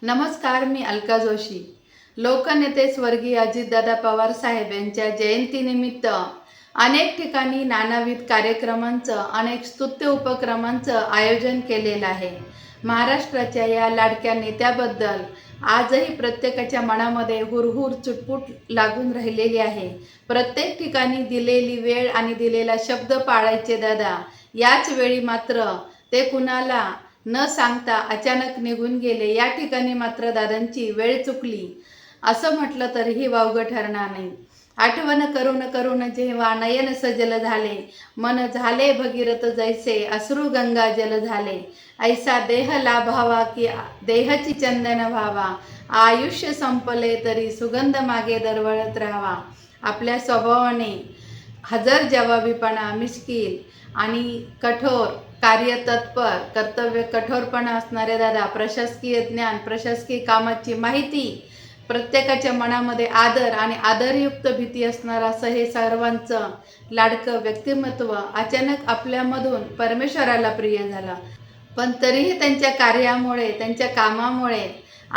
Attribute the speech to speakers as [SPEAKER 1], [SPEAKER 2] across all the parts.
[SPEAKER 1] नमस्कार, मी अलका जोशी. लोकनेते स्वर्गीय अजितदादा पवार साहेब यांच्या जयंतीनिमित्त अनेक ठिकाणी नानाविध कार्यक्रमांचं, अनेक स्तुत्य उपक्रमांचं आयोजन केलेलं आहे. महाराष्ट्राच्या या लाडक्या नेत्याबद्दल आजही प्रत्येकाच्या मनामध्ये हुरहुर चुटपुट लागून राहिलेली आहे. प्रत्येक ठिकाणी दिलेली वेळ आणि दिलेला शब्द पाळायचे दादा. याच वेळी मात्र ते कुणाला न सांगता अचानक निघून गेले. या ठिकाणी मात्र दादांची वेळ चुकली असं म्हटलं तरीही वावगं ठरणार नाही. आठवण करून करून जेव्हा नयन सजल झाले, मन झाले भगीरथ जैसे अश्रू गंगा जल झाले. ऐसा देह लाभावा की देहाची चंदन व्हावा, आयुष्य संपले तरी सुगंध मागे दरवळत राहावा. आपल्या स्वभावाने हजर जवाबीपणा, मिश्किल आणि कठोर कार्य तत्पर, कर्तव्य कठोरपणा असणारे दादा, प्रशासकीय ज्ञान, प्रशासकीय कामाची माहिती, प्रत्येकाच्या मनामध्ये आदर आणि आदरयुक्त भीती असणारा असं हे सर्वांचं लाडकं व्यक्तिमत्व अचानक आपल्यामधून परमेश्वराला प्रिय झालं. पण तरीही त्यांच्या कार्यामुळे, त्यांच्या कामामुळे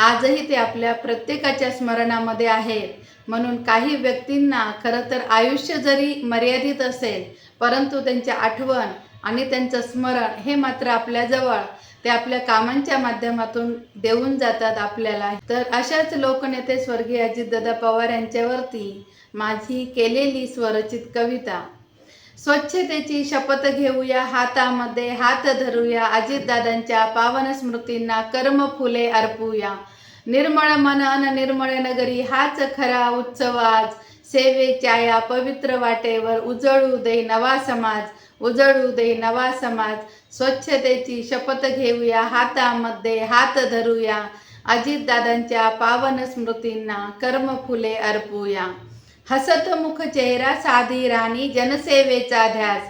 [SPEAKER 1] आजही ते आपल्या प्रत्येकाच्या स्मरणामध्ये आहेत. म्हणून काही व्यक्तींना खरं तर आयुष्य जरी मर्यादित असेल, परंतु त्यांची आठवण आणि त्यांचं स्मरण हे मात्र आपल्याजवळ ते आपल्या कामांच्या माध्यमातून देऊन जातात आपल्याला. तर अशाच लोकनेते स्वर्गीय अजितदादा पवार यांच्यावरती माझी केलेली स्वरचित कविता. स्वच्छतेची शपथ घेऊया, हातामध्ये हात धरूया, अजितदादांच्या पावन स्मृतींना कर्मफुले अर्पूया. निर्मळ मन अन निर्मळ नगरी हाच खरा उत्सव आज, सेवेच्या या पवित्र वाटेवर उजळू दे नवा समाज, उजळू दे नवा समाज. स्वच्छतेची शपथ घेऊया, हातामध्ये हात धरूया, अजितदादांच्या पावन स्मृतींना कर्मफुले अर्पूया. हसत मुख चेहरा, साधी राणी, जनसेवेचा ध्यास,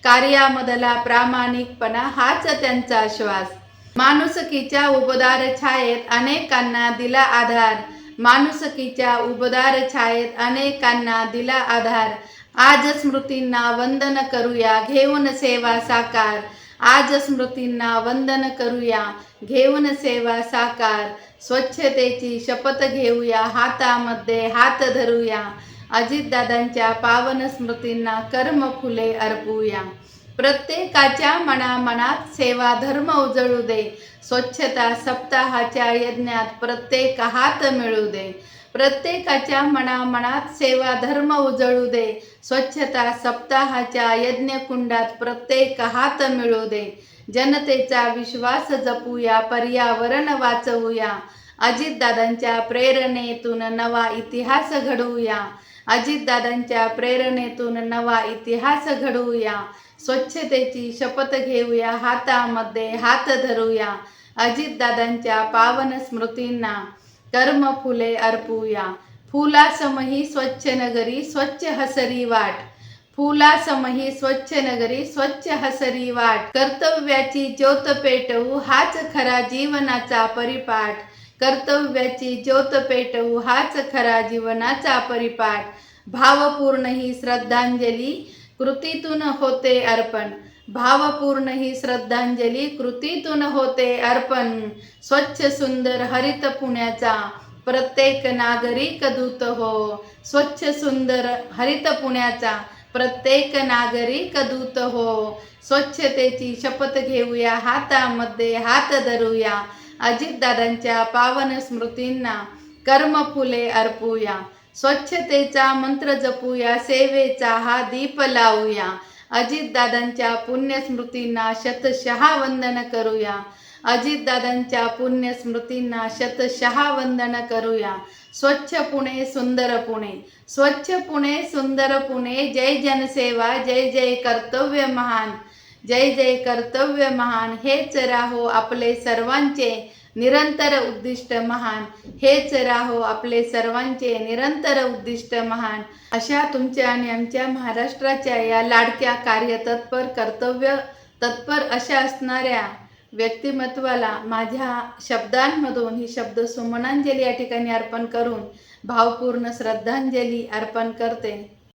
[SPEAKER 1] कार्यामधला प्रामाणिकपणा हाच त्यांचा श्वास. माणुसकीच्या उबदार छायेत अनेकांना दिला आधार, माणुसकीच्या उबदार छायेत अनेकांना दिला आधार. आज स्मृतींना वंदन करूया, घेऊन सेवा साकार, आज स्मृतींना वंदन करूया, घेऊन सेवा साकार. स्वच्छतेची शपथ घेऊया, हातामध्ये हात धरूया, अजितदादांच्या पावन स्मृतींना कर्मफुले अर्पूया. प्रत्येकाच्या मनामनात सेवा धर्म उजळू दे, स्वच्छता सप्ताहाच्या यज्ञात प्रत्येक हात मिळू दे. प्रत्येकाच्या मनामनात सेवा धर्म उजळू दे, स्वच्छता सप्ताहाच्या यज्ञकुंडात प्रत्येक हात मिळू दे. जनतेचा विश्वास जपूया, पर्यावरण वाचवूया, अजितदादांच्या प्रेरणेतून नवा इतिहास घडवूया, अजितदादांच्या प्रेरणेतून नवा इतिहास घडवूया. स्वच्छतेची शपथ घेऊया, हातामध्ये हात धरूया, अजितदादांच्या पावन स्मृतींना कर्मफुले अर्पूया. फुलासमही स्वच्छ नगरी, स्वच्छ हसरी वाट, फुलासमही स्वच्छ नगरी, स्वच्छ हसरी वाट. कर्तव्याची ज्योत पेटवू हाच खरा जीवनाचा परिपाठ, कर्तव्याची ज्योत पेटवू हाच खरा जीवनाचा परिपाठ. भावपूर्ण ही श्रद्धांजली कृतीतून होते अर्पण, भावपूर्ण ही श्रद्धांजली कृतीतून होते अर्पण. स्वच्छ सुंदर हरित पुण्याचा प्रत्येक नागरिक दूत हो, स्वच्छ सुंदर हरित पुण्याचा प्रत्येक नागरिक दूत हो. स्वच्छतेची शपथ घेऊया, हातामध्ये हात धरूया, अजितदादांच्या पावन स्मृतींना कर्मफुले अर्पूया. स्वच्छतेचा मंत्र जपूया, सेवेचा हा दीप लावूया, अजितदादांच्या पुण्यस्मृतींना शतशः वंदन करूया, अजितदादांच्या पुण्यस्मृतींना शतशः वंदन करूया. स्वच्छ पुणे सुंदर पुणे, स्वच्छ पुणे सुंदर पुणे, जय जनसेवा, जय जय कर्तव्य महान, जय जय कर्तव्य महान. हेच राहो आपले सर्वांचे निरंतर उद्दिष्ट महान, हेच राहो आपले सर्वांचे निरंतर उद्दिष्ट महान. अशा तुमच्या आणि आमच्या महाराष्ट्राच्या या लाडक्या कार्यतत्पर, कर्तव्य तत्पर अशा असणाऱ्या व्यक्तिमत्वाला माझ्या शब्दांमधून ही शब्द सुमनांजली या ठिकाणी अर्पण करून भावपूर्ण श्रद्धांजली अर्पण करते.